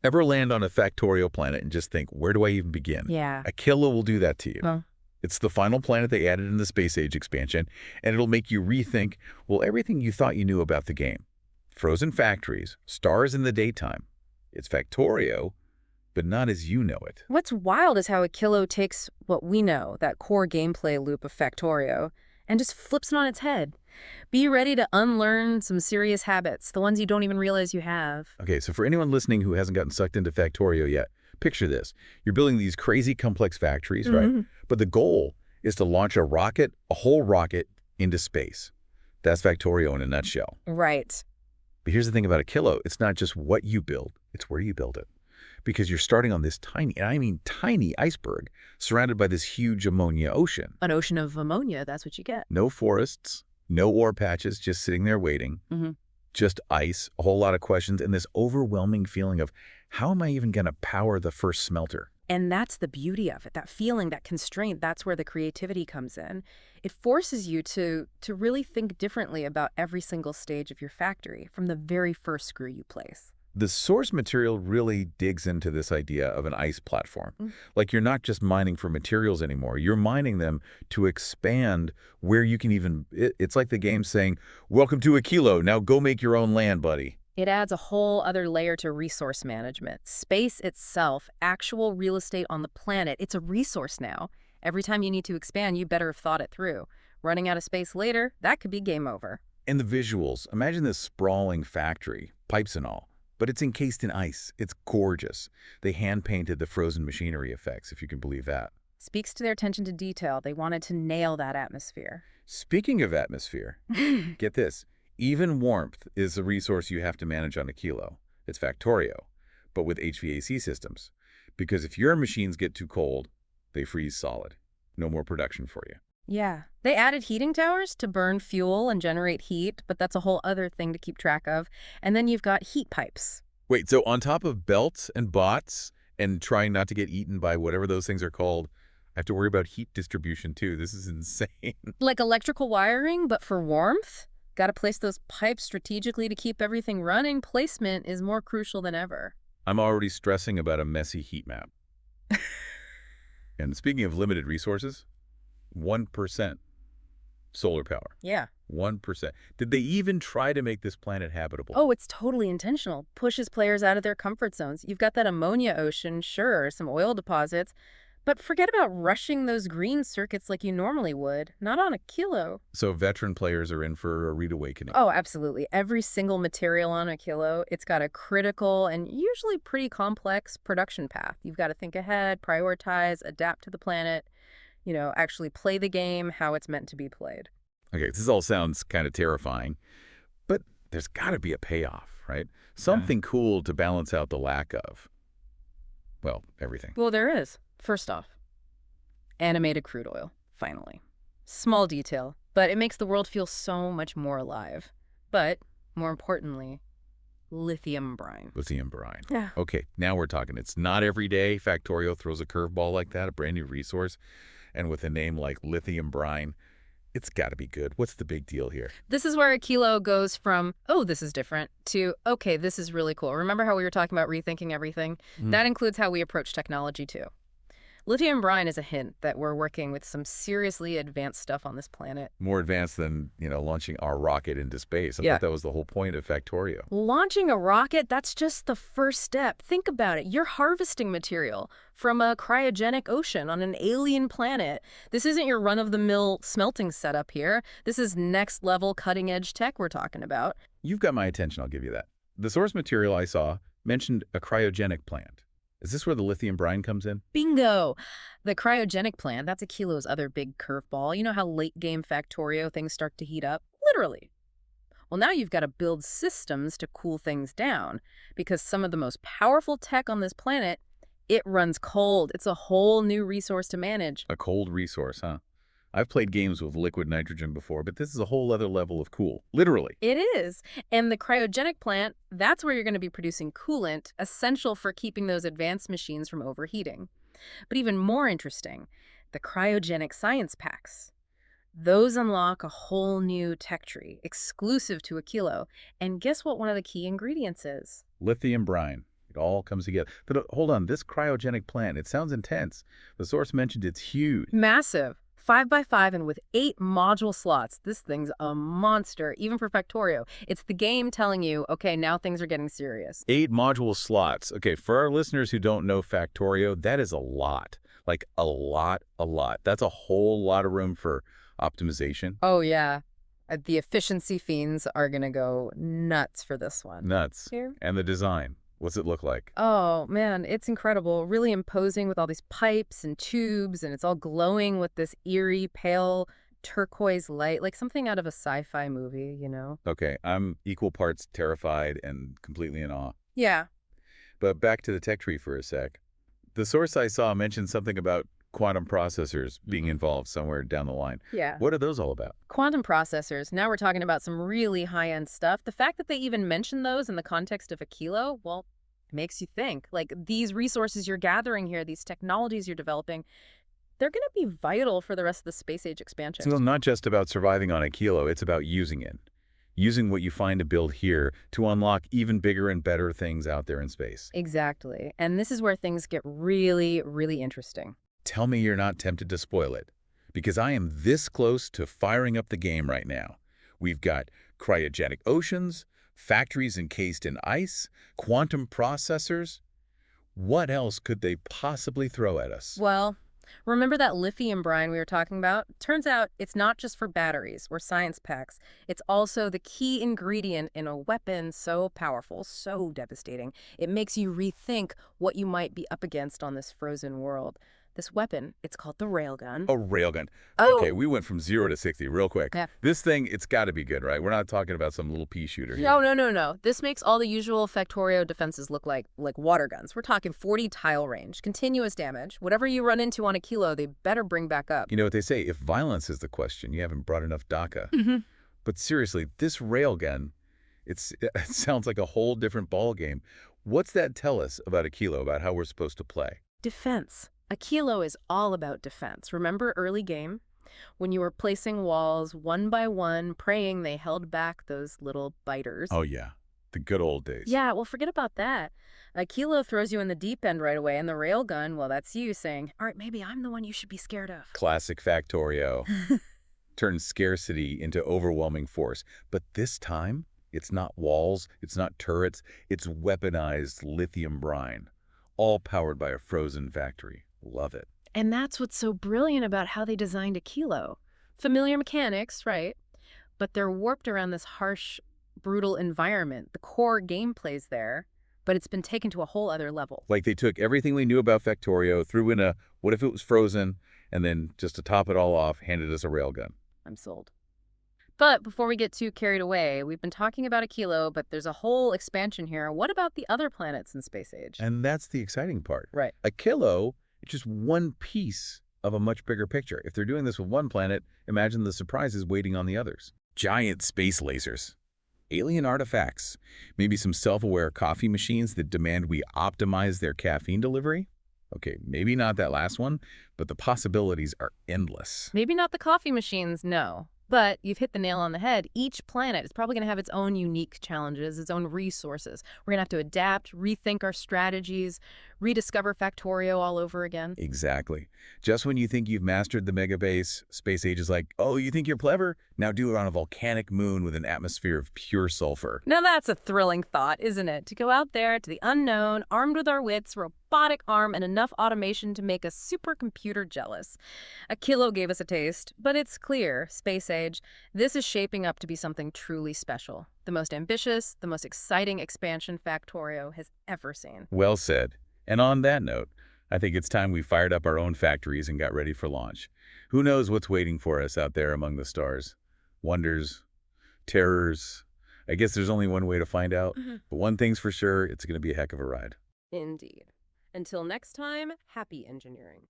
Ever land on a Factorio planet and just think, where do I even begin? Yeah. Aquila will do that to you. Well, It's the final planet they added in the Space Age expansion, and it'll make you rethink, well, everything you thought you knew about the game. Frozen factories, stars in the daytime. It's Factorio, but not as you know it. what's wild is how Aquilo takes what we know, that core gameplay loop of Factorio, and just flips it on its head. Be ready to unlearn some serious habits, the ones you don't even realize you have. Okay, so for anyone listening who hasn't gotten sucked into Factorio yet, picture this. You're building these crazy complex factories, right? Mhm. But the goal is to launch a rocket, a whole rocket, into space. That's Factorio in a nutshell. Right. But here's the thing about Aquilo. It's not just what you build, it's where you build it. Because you're starting on this tiny, and I mean tiny iceberg, surrounded by this huge ammonia ocean. An ocean of ammonia, that's what you get. No forests, no ore patches, just sitting there waiting. Mhm. Just ice, a whole lot of questions, and this overwhelming feeling of, how am I even going to power the first smelter? And that's the beauty of it, that feeling, that constraint, that's where the creativity comes in. It forces you to really think differently about every single stage of your factory, from the very first screw you place. The source material really digs into this idea of an ice platform. Mm. Like you're not just mining for materials anymore. You're mining them to expand where you can even... It's like the game saying, welcome to Aquilo. Now go make your own land, buddy. It adds a whole other layer to resource management. Space itself, actual real estate on the planet, it's a resource now. Every time you need to expand, you better have thought it through. Running out of space later, that could be game over. And the visuals. Imagine this sprawling factory, pipes and all. But it's encased in ice. It's gorgeous. They hand-painted the frozen machinery effects, if you can believe that. Speaks to their attention to detail. They wanted to nail that atmosphere. Speaking of atmosphere, get this. Even warmth is a resource you have to manage on Aquilo. It's Factorio, but with HVAC systems. Because if your machines get too cold, they freeze solid. No more production for you. Yeah. They added heating towers to burn fuel and generate heat, but that's a whole other thing to keep track of. And then you've got heat pipes. Wait, so on top of belts and bots and trying not to get eaten by whatever those things are called, I have to worry about heat distribution too. This is insane. Like electrical wiring, but for warmth? Got to place those pipes strategically to keep everything running. Placement is more crucial than ever. I'm already stressing about a messy heat map. And speaking of limited resources, 1% solar power. Yeah. 1%. Did they even try to make this planet habitable? Oh, it's totally intentional. Pushes players out of their comfort zones. You've got that ammonia ocean, sure, some oil deposits, but forget about rushing those green circuits like you normally would. Not on Aquilo. So veteran players are in for a rude awakening. Oh, absolutely. Every single material on Aquilo, it's got a critical and usually pretty complex production path. You've got to think ahead, prioritize, adapt to the planet, actually play the game how it's meant to be played. Okay, this all sounds kind of terrifying, but there's got to be a payoff, right? Something cool to balance out the lack of, well, everything. Well, there is. First off, animated crude oil, finally. Small detail, but it makes the world feel so much more alive. But, more importantly, lithium brine. Lithium brine. Yeah. Okay, now we're talking. It's not every day Factorio throws a curveball like that, a brand new resource. And with a name like lithium brine, it's got to be good. What's the big deal here? This is where Aquilo goes from, oh, this is different, to, okay, this is really cool. Remember how we were talking about rethinking everything? That includes how we approach technology, too. Lithium brine is a hint that we're working with some seriously advanced stuff on this planet. More advanced than, launching our rocket into space. I Yeah. thought that was the whole point of Factorio. Launching a rocket, that's just the first step. Think about it. You're harvesting material from a cryogenic ocean on an alien planet. This isn't your run-of-the-mill smelting setup here. This is next-level cutting-edge tech we're talking about. You've got my attention, I'll give you that. The source material I saw mentioned a cryogenic plant. Is this where the lithium brine comes in? Bingo! The cryogenic plant, that's Aquilo's other big curveball. You know how late-game Factorio things start to heat up? Literally. Well, now you've got to build systems to cool things down, because some of the most powerful tech on this planet, it runs cold. It's a whole new resource to manage. A cold resource, huh? I've played games with liquid nitrogen before, but this is a whole other level of cool. Literally. It is. And the cryogenic plant, that's where you're going to be producing coolant, essential for keeping those advanced machines from overheating. But even more interesting, the cryogenic science packs. Those unlock a whole new tech tree, exclusive to Aquilo. And guess what one of the key ingredients is? Lithium brine. It all comes together. But hold on, this cryogenic plant, it sounds intense. The source mentioned it's huge. Massive. 5 by 5 and with 8 module slots. This thing's a monster, even for Factorio. It's the game telling you, okay, now things are getting serious. 8 module slots. Okay, for our listeners who don't know Factorio, that is a lot. Like a lot, a lot. That's a whole lot of room for optimization. Oh, yeah. The efficiency fiends are going to go nuts for this one. Nuts. Here. And the design. What's it look like? Oh, man, it's incredible. Really imposing with all these pipes and tubes, and it's all glowing with this eerie, pale turquoise light, like something out of a sci-fi movie, you know? Okay, I'm equal parts terrified and completely in awe. Yeah. But back to the tech tree for a sec. The source I saw mentioned something about quantum processors being involved somewhere down the line. Yeah. What are those all about? Quantum processors. Now we're talking about some really high-end stuff. The fact that they even mention those in the context of a kilo, well, makes you think. Like, these resources you're gathering here, these technologies you're developing, they're going to be vital for the rest of the space age expansion. So it's not just about surviving on a kilo, it's about using it. Using what you find to build here to unlock even bigger and better things out there in space. Exactly. And this is where things get really, really interesting. Tell me you're not tempted to spoil it, because I am this close to firing up the game right now. We've got cryogenic oceans, factories encased in ice, quantum processors. What else could they possibly throw at us? Well, remember that lithium brine we were talking about? Turns out it's not just for batteries or science packs. It's also the key ingredient in a weapon so powerful, so devastating, it makes you rethink what you might be up against on this frozen world. This weapon, it's called the railgun. A railgun. Oh! Okay, we went from 0 to 60 real quick. Yeah. This thing, it's got to be good, right? We're not talking about some little pea shooter here. No. This makes all the usual Factorio defenses look like water guns. We're talking 40 tile range, continuous damage. Whatever you run into on a kilo, they better bring back up. You know what they say, if violence is the question, you haven't brought enough DACA. Mm-hmm. But seriously, this railgun, it sounds like a whole different ballgame. What's that tell us about a kilo, about how we're supposed to play? Defense. A kilo is all about defense. Remember early game? When you were placing walls one by one, praying they held back those little biters. Oh, yeah. The good old days. Yeah, well, forget about that. A kilo throws you in the deep end right away, and the railgun, well, that's you saying, all right, maybe I'm the one you should be scared of. Classic Factorio. Turns scarcity into overwhelming force. But this time, it's not walls, it's not turrets, it's weaponized lithium brine, all powered by a frozen factory. Love it. And that's what's so brilliant about how they designed a kilo. Familiar mechanics, right? But they're warped around this harsh, brutal environment. The core gameplay's there, but it's been taken to a whole other level. Like they took everything we knew about Factorio, threw in a what if it was frozen, and then just to top it all off, handed us a railgun. I'm sold. But before we get too carried away, we've been talking about a kilo, but there's a whole expansion here. What about the other planets in space age? And that's the exciting part. Right. A kilo is just one piece of a much bigger picture. If they're doing this with one planet, imagine the surprises waiting on the others. Giant space lasers, alien artifacts, maybe some self-aware coffee machines that demand we optimize their caffeine delivery. Okay, maybe not that last one, but the possibilities are endless. Maybe not the coffee machines, no. But you've hit the nail on the head. Each planet is probably going to have its own unique challenges, its own resources. We're going to have to adapt, rethink our strategies, rediscover Factorio all over again. Exactly. Just when you think you've mastered the megabase, space age is like, oh, you think you're clever? Now do it on a volcanic moon with an atmosphere of pure sulfur. Now that's a thrilling thought, isn't it? To go out there to the unknown, armed with our wits, robotic arm, and enough automation to make a supercomputer jealous. A kilo gave us a taste, but it's clear, space age, this is shaping up to be something truly special. The most ambitious, the most exciting expansion Factorio has ever seen. Well said. And on that note, I think it's time we fired up our own factories and got ready for launch. Who knows what's waiting for us out there among the stars? Wonders, terrors. I guess there's only one way to find out. But one thing's for sure, it's going to be a heck of a ride. Indeed. Until next time, happy engineering.